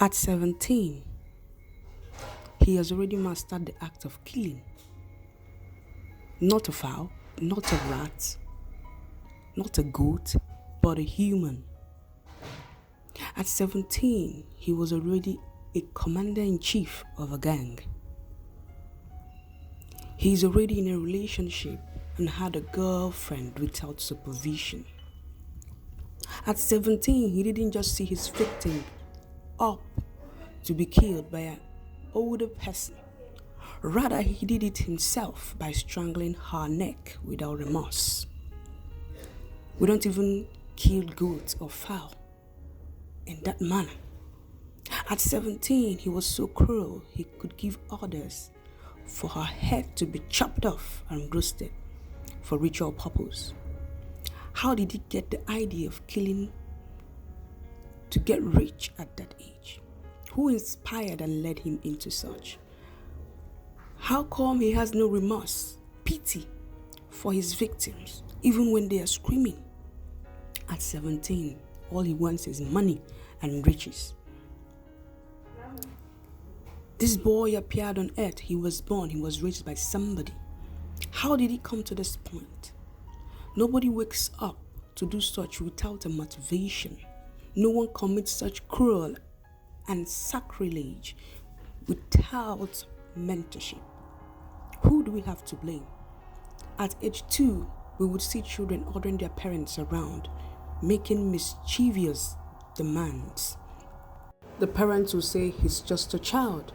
At 17, he has already mastered the act of killing. Not a fowl, not a rat, not a goat, but a human. At 17, he was already a commander-in-chief of a gang. He's already in a relationship and had a girlfriend without supervision. At 17, he didn't just see his victim up to be killed by an older person. Rather, he did it himself by strangling her neck without remorse. We don't even kill goats or fowl in that manner. At 17, he was so cruel he could give orders for her head to be chopped off and roasted for ritual purpose. How did he get the idea of killing to get rich at that age? Who inspired and led him into such? How come he has no remorse, pity for his victims, even when they are screaming? At 17, all he wants is money and riches. This boy appeared on earth. He was born, he was raised by somebody. How did he come to this point? Nobody wakes up to do such without a motivation. No one commits such cruel and sacrilege without mentorship. Who do we have to blame? At age 2, we would see children ordering their parents around, making mischievous demands. The parents will say he's just a child.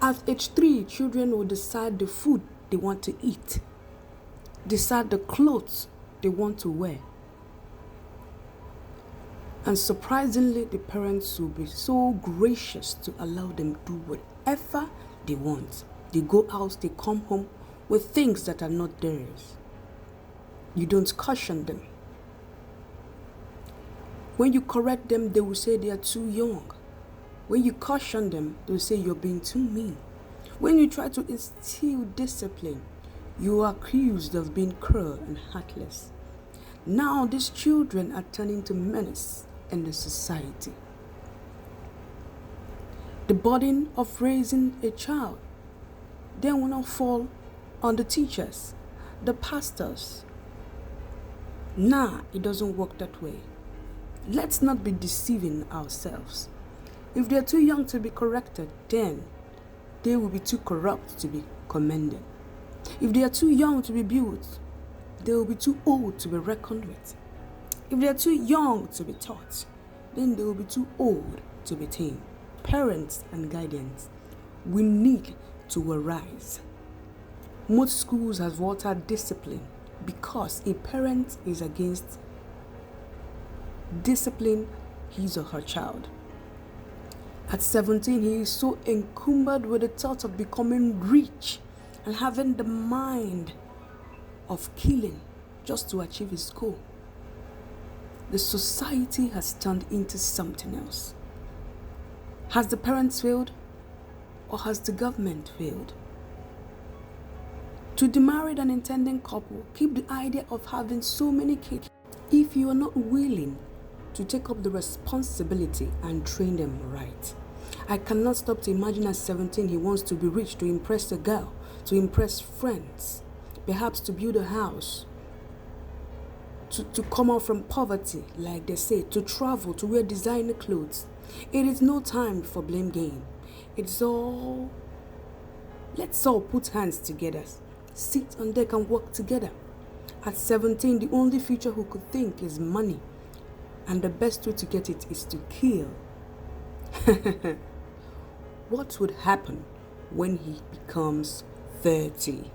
At age 3, children will decide the food they want to eat, decide the clothes they want to wear. And surprisingly, the parents will be so gracious to allow them to do whatever they want. They go out, they come home with things that are not theirs. You don't caution them. When you correct them, they will say they are too young. When you caution them, they will say you're being too mean. When you try to instill discipline, you are accused of being cruel and heartless. Now these children are turning to menace in the society. The burden of raising a child then will not fall on the teachers, the pastors. Nah, it doesn't work that way. Let's not be deceiving ourselves. If they're too young to be corrected, then they will be too corrupt to be commended. If they are too young to be built, they will be too old to be reckoned with. If they are too young to be taught, then they will be too old to be tamed. Parents and guardians, we need to arise. Most schools have watered discipline because a parent is against discipline his or her child. At 17, he is so encumbered with the thought of becoming rich and having the mind of killing just to achieve his goal. The society has turned into something else. Has the parents failed, or has the government failed? To the married and intending couple, keep the idea of having so many kids if you are not willing to take up the responsibility and train them right. I cannot stop to imagine at 17 he wants to be rich, to impress a girl, to impress friends, perhaps to build a house, to come out from poverty, like they say, to travel, to wear designer clothes. It is no time for blame game. Let's all put hands together, sit on deck and work together. At 17, the only future he could think is money. And the best way to get it is to kill. What would happen when he becomes 30?